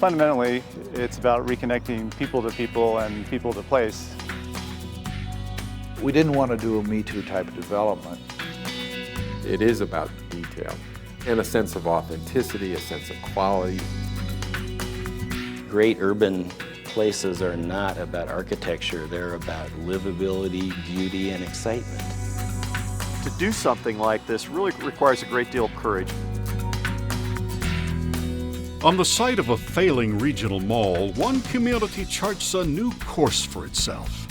Fundamentally, it's about reconnecting people to people and people to place. We didn't want to do a Me Too type of development. It is about detail and a sense of authenticity, a sense of quality. Great urban places are not about architecture, they're about livability, beauty, and excitement. To do something like this really requires a great deal of courage. On the site of a failing regional mall, one community charts a new course for itself.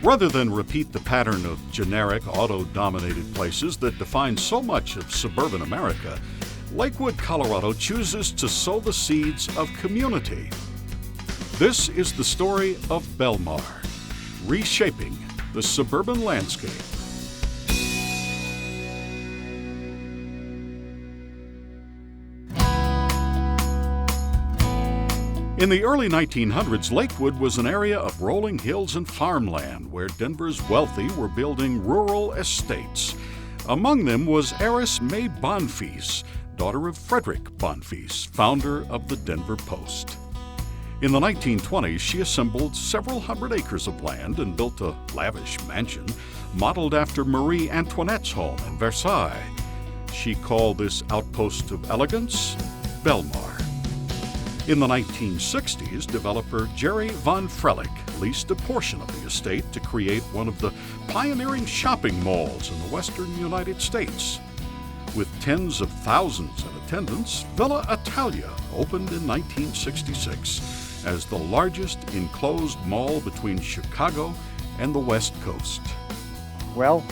Rather than repeat the pattern of generic, auto-dominated places that define so much of suburban America, Lakewood, Colorado chooses to sow the seeds of community. This is the story of Belmar, reshaping the suburban landscape. In the early 1900s, Lakewood was an area of rolling hills and farmland where Denver's wealthy were building rural estates. Among them was heiress May Bonfils, daughter of Frederick Bonfils, founder of the Denver Post. In the 1920s, she assembled several hundred acres of land and built a lavish mansion modeled after Marie Antoinette's home in Versailles. She called this outpost of elegance Belmar. In the 1960s, developer Jerry Von Frelick leased a portion of the estate to create one of the pioneering shopping malls in the western United States. With tens of thousands in attendance, Villa Italia opened in 1966 as the largest enclosed mall between Chicago and the West Coast. Well,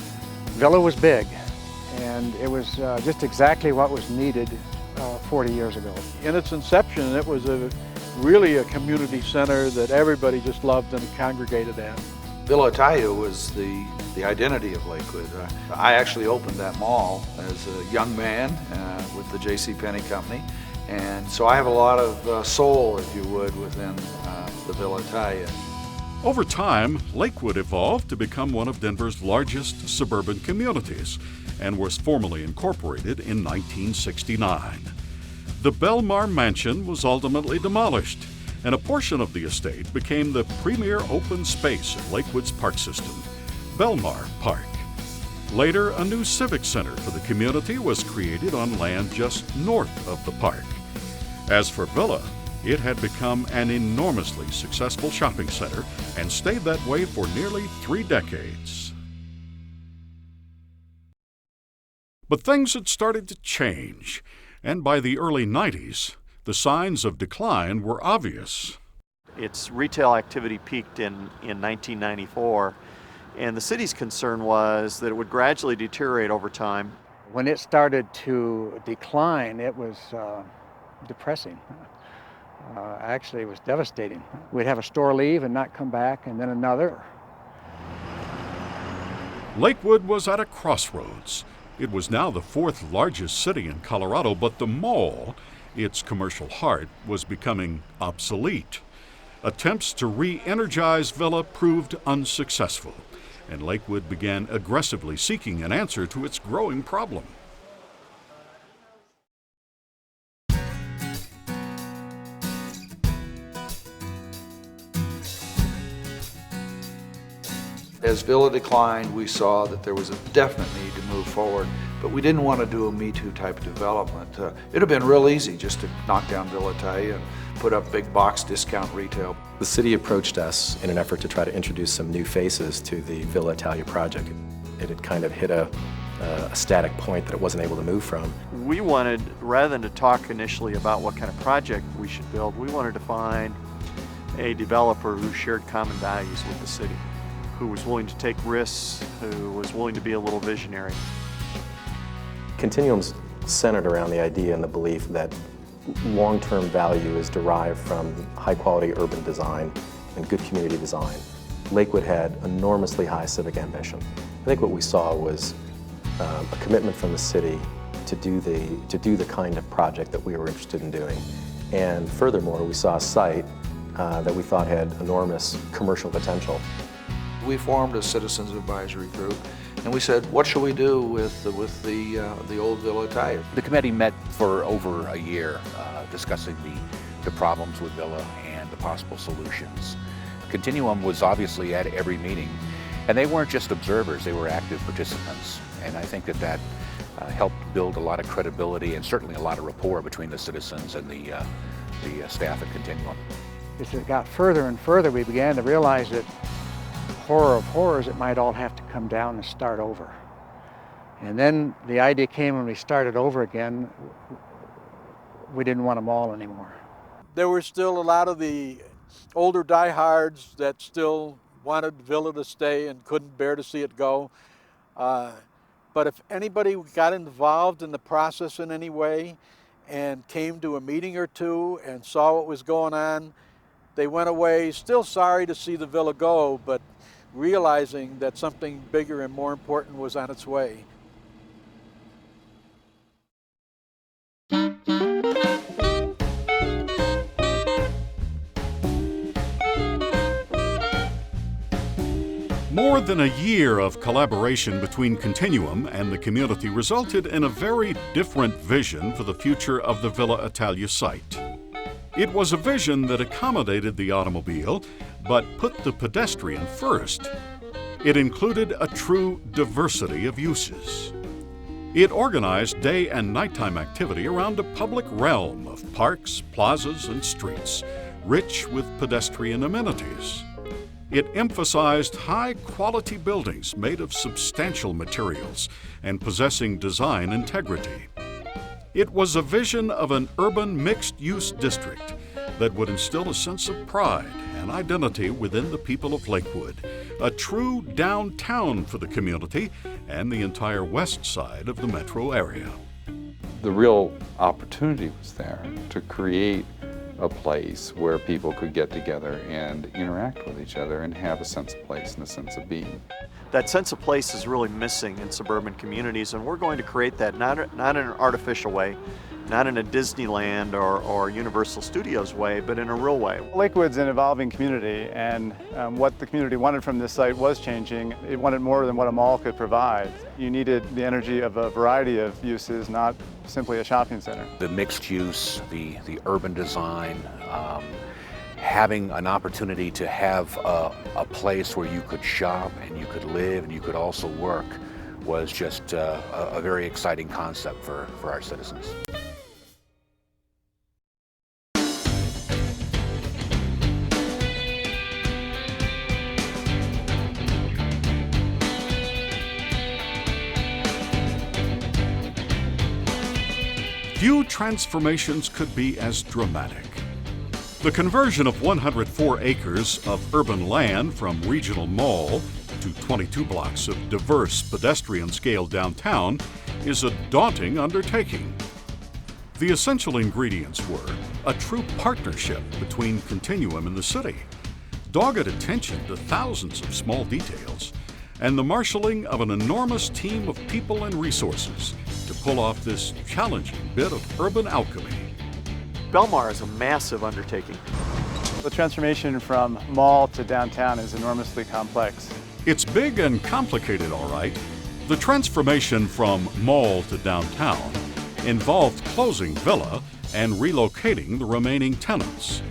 Villa was big, and it was just exactly what was needed 40 years ago. In its inception, it was really a community center that everybody just loved and congregated at. Villa Italia was the identity of Lakewood. I actually opened that mall as a young man with the JCPenney company, and so I have a lot of soul, if you would, within the Villa Italia. Over time, Lakewood evolved to become one of Denver's largest suburban communities and was formally incorporated in 1969. The Belmar Mansion was ultimately demolished, and a portion of the estate became the premier open space in Lakewood's park system, Belmar Park. Later, a new civic center for the community was created on land just north of the park. As for Villa, it had become an enormously successful shopping center and stayed that way for nearly 3 decades. But things had started to change, and by the early 90s, the signs of decline were obvious. Its retail activity peaked in 1994, and the city's concern was that it would gradually deteriorate over time. When it started to decline, it was depressing. Actually, it was devastating. We'd have a store leave and not come back, and then another. Lakewood was at a crossroads. It was now the 4th largest city in Colorado, but the mall, its commercial heart, was becoming obsolete. Attempts to re-energize Villa proved unsuccessful, and Lakewood began aggressively seeking an answer to its growing problem. As Villa declined, we saw that there was a definite need to move forward, but we didn't want to do a Me Too type of development. It would have been real easy just to knock down Villa Italia and put up big box discount retail. The city approached us in an effort to try to introduce some new faces to the Villa Italia project. It had kind of hit a static point that it wasn't able to move from. We wanted, rather than to talk initially about what kind of project we should build, we wanted to find a developer who shared common values with the city, who was willing to take risks, who was willing to be a little visionary. Continuum's centered around the idea and the belief that long-term value is derived from high-quality urban design and good community design. Lakewood had enormously high civic ambition. I think what we saw was a commitment from the city to do the kind of project that we were interested in doing. And furthermore, we saw a site that we thought had enormous commercial potential. We formed a citizens advisory group, And we said, what shall we do with the old Villa Italia? The committee met for over a year discussing the problems with Villa and the possible solutions. Continuum was obviously at every meeting, and they weren't just observers, they were active participants. And I think that helped build a lot of credibility and certainly a lot of rapport between the citizens and the staff at Continuum. As it got further and further, we began to realize that, horror of horrors, it might all have to come down and start over. And then the idea came when we started over again, we didn't want them all anymore. There were still a lot of the older diehards that still wanted Villa to stay and couldn't bear to see it go. But if anybody got involved in the process in any way and came to a meeting or two and saw what was going on, they went away still sorry to see the Villa go, but realizing that something bigger and more important was on its way. More than a year of collaboration between Continuum and the community resulted in a very different vision for the future of the Villa Italia site. It was a vision that accommodated the automobile, but put the pedestrian first. It included a true diversity of uses. It organized day and nighttime activity around a public realm of parks, plazas, and streets, rich with pedestrian amenities. It emphasized high-quality buildings made of substantial materials and possessing design integrity. It was a vision of an urban mixed-use district that would instill a sense of pride and identity within the people of Lakewood, a true downtown for the community and the entire west side of the metro area. The real opportunity was there to create a place where people could get together and interact with each other and have a sense of place and a sense of being. That sense of place is really missing in suburban communities, and we're going to create that not in an artificial way, not in a Disneyland or Universal Studios way, but in a real way. Lakewood's an evolving community, and what the community wanted from this site was changing. It wanted more than what a mall could provide. You needed the energy of a variety of uses, not simply a shopping center. The mixed use, the urban design, having an opportunity to have a place where you could shop and you could live and you could also work was just a very exciting concept for our citizens. Few transformations could be as dramatic. The conversion of 104 acres of urban land from regional mall to 22 blocks of diverse pedestrian-scale downtown is a daunting undertaking. The essential ingredients were a true partnership between Continuum and the city, dogged attention to thousands of small details, and the marshaling of an enormous team of people and resources to pull off this challenging bit of urban alchemy. Belmar is a massive undertaking. The transformation from mall to downtown is enormously complex. It's big and complicated, all right. The transformation from mall to downtown involved closing Villa and relocating the remaining tenants,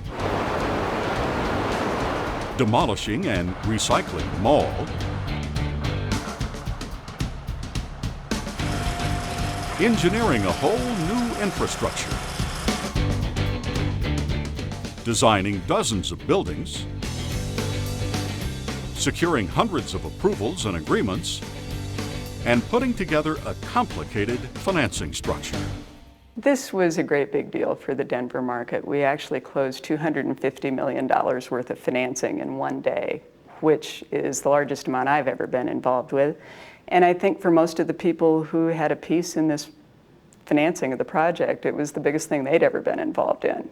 demolishing and recycling mall, engineering a whole new infrastructure, designing dozens of buildings, securing hundreds of approvals and agreements, and putting together a complicated financing structure. This was a great big deal for the Denver market. We actually closed $250 million worth of financing in one day, which is the largest amount I've ever been involved with. And I think for most of the people who had a piece in this financing of the project, it was the biggest thing they'd ever been involved in.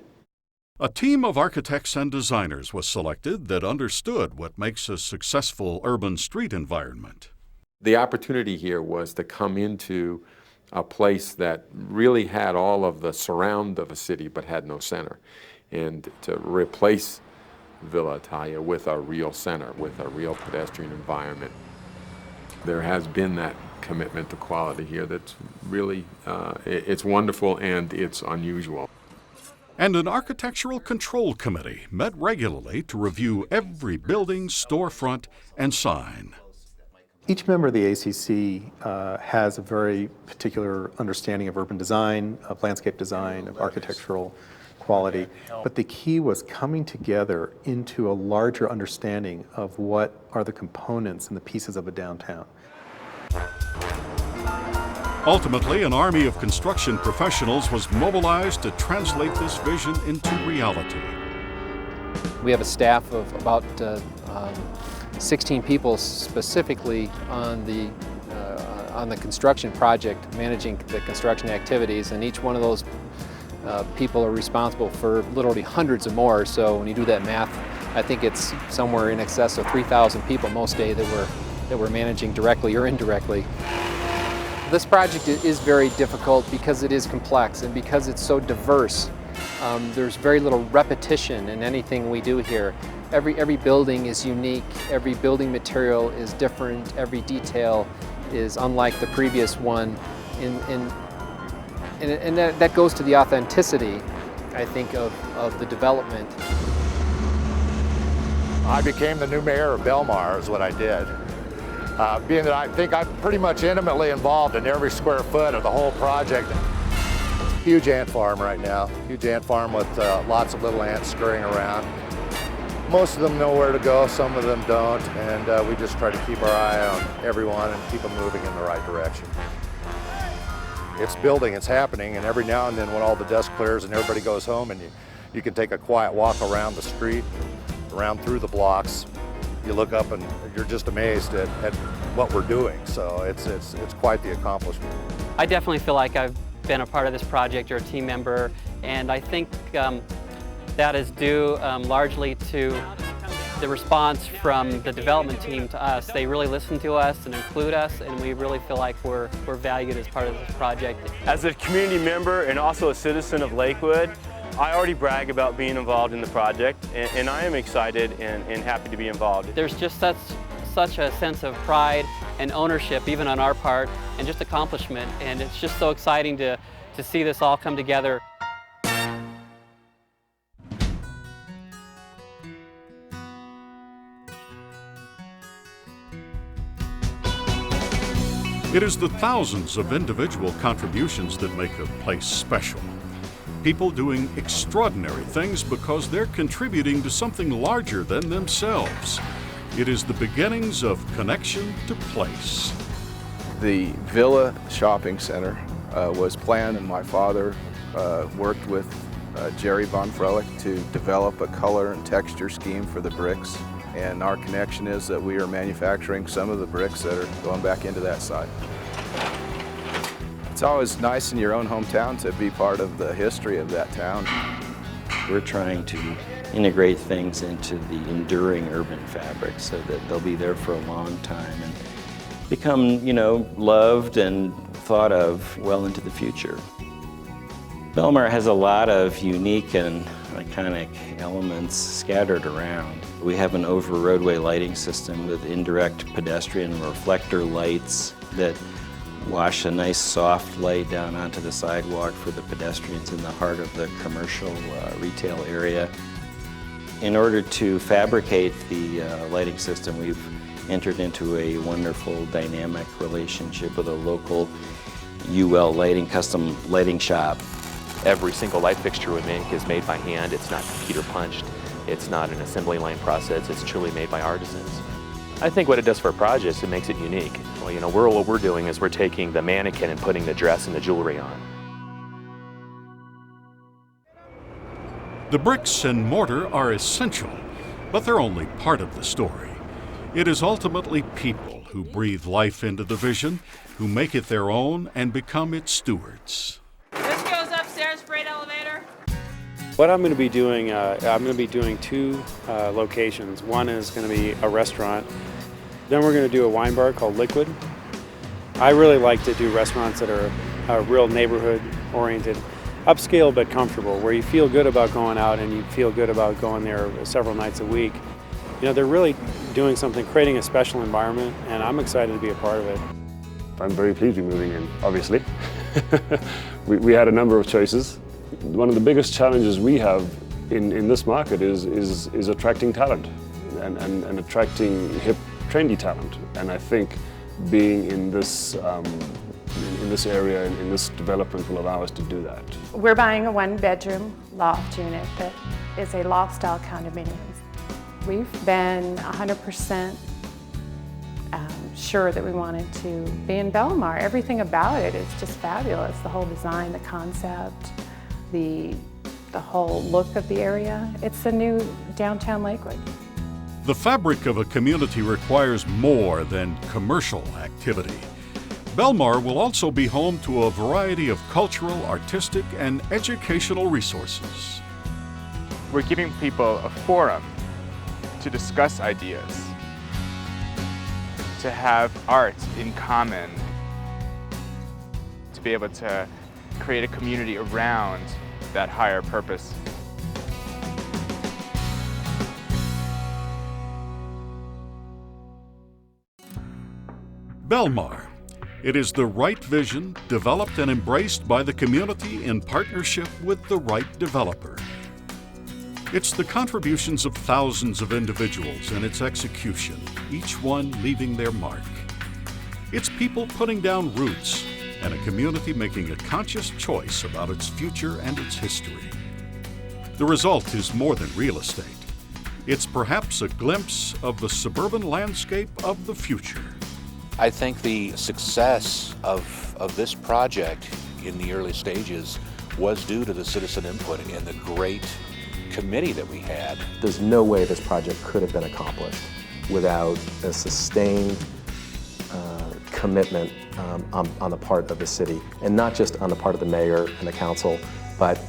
A team of architects and designers was selected that understood what makes a successful urban street environment. The opportunity here was to come into a place that really had all of the surround of a city but had no center, and to replace Villa Italia with a real center, with a real pedestrian environment. There has been that commitment to quality here that's really, it's wonderful and it's unusual. And an architectural control committee met regularly to review every building, storefront, and sign. Each member of the ACC has a very particular understanding of urban design, of landscape design, of architectural quality, but the key was coming together into a larger understanding of what are the components and the pieces of a downtown. Ultimately, an army of construction professionals was mobilized to translate this vision into reality. We have a staff of about 16 people specifically on the construction project, managing the construction activities, and each one of those people are responsible for literally hundreds of more. So when you do that math, I think it's somewhere in excess of 3,000 people most days that we're managing directly or indirectly. This project is very difficult because it is complex and because it's so diverse. There's very little repetition in anything we do here. Every building is unique, every building material is different, every detail is unlike the previous one, and that goes to the authenticity, I think, of the development. I became the new mayor of Belmar is what I did. Being that I think I'm pretty much intimately involved in every square foot of the whole project. Huge ant farm right now, huge ant farm with lots of little ants scurrying around. Most of them know where to go, some of them don't, and we just try to keep our eye on everyone and keep them moving in the right direction. It's building, it's happening, and every now and then when all the dust clears and everybody goes home and you can take a quiet walk around the street, around through the blocks, you look up and you're just amazed at what we're doing. So it's quite the accomplishment. I definitely feel like I've been a part of this project or a team member, and I think that is due largely to the response from the development team to us. They really listen to us and include us, and we really feel like we're valued as part of this project. As a community member and also a citizen of Lakewood, I already brag about being involved in the project, and I am excited and happy to be involved. There's just such a sense of pride and ownership, even on our part, and just accomplishment, and it's just so exciting to see this all come together. It is the thousands of individual contributions that make a place special. People doing extraordinary things because they're contributing to something larger than themselves. It is the beginnings of connection to place. The Villa Shopping Center was planned, and my father worked with Jerry Von Frelick to develop a color and texture scheme for the bricks. And our connection is that we are manufacturing some of the bricks that are going back into that site. It's always nice in your own hometown to be part of the history of that town. We're trying to integrate things into the enduring urban fabric so that they'll be there for a long time and become, loved and thought of well into the future. Belmar has a lot of unique and iconic elements scattered around. We have an over-roadway lighting system with indirect pedestrian reflector lights that wash a nice soft light down onto the sidewalk for the pedestrians in the heart of the commercial retail area. In order to fabricate the lighting system, we've entered into a wonderful dynamic relationship with a local UL lighting custom lighting shop. Every single light fixture we make is made by hand. It's not computer punched. It's not an assembly line process. It's truly made by artisans. I think what it does for a project is it makes it unique. Well, what we're doing is we're taking the mannequin and putting the dress and the jewelry on. The bricks and mortar are essential, but they're only part of the story. It is ultimately people who breathe life into the vision, who make it their own and become its stewards. This goes upstairs, freight elevator. What I'm going to be doing, two locations. One is going to be a restaurant. Then we're going to do a wine bar called Lakewood. I really like to do restaurants that are real neighborhood-oriented, upscale but comfortable, where you feel good about going out and you feel good about going there several nights a week. You know, they're really doing something, creating a special environment, and I'm excited to be a part of it. I'm very pleased to be moving in, obviously. we had a number of choices. One of the biggest challenges we have in this market is attracting talent and attracting hip, trendy talent. And I think being in this area, in this development, will allow us to do that. We're buying a one-bedroom loft unit that is a loft-style condominium. We've been 100% sure that we wanted to be in Belmar. Everything about it is just fabulous. The whole design, the concept, the whole look of the area. It's the new downtown Lakewood. The fabric of a community requires more than commercial activity. Belmar will also be home to a variety of cultural, artistic, and educational resources. We're giving people a forum to discuss ideas, to have art in common, to be able to create a community around that higher purpose. Belmar. It is the right vision, developed and embraced by the community in partnership with the right developer. It's the contributions of thousands of individuals and its execution, each one leaving their mark. It's people putting down roots and a community making a conscious choice about its future and its history. The result is more than real estate. It's perhaps a glimpse of the suburban landscape of the future. I think the success of this project in the early stages was due to the citizen input and the great committee that we had. There's no way this project could have been accomplished without a sustained commitment on the part of the city, and not just on the part of the mayor and the council, but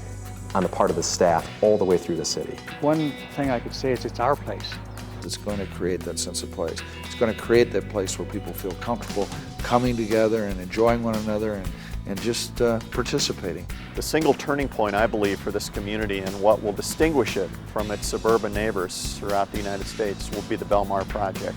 on the part of the staff all the way through the city. One thing I could say is it's our place. It's going to create that sense of place. It's going to create that place where people feel comfortable coming together and enjoying one another and just participating. The single turning point, I believe, for this community and what will distinguish it from its suburban neighbors throughout the United States will be the Belmar project.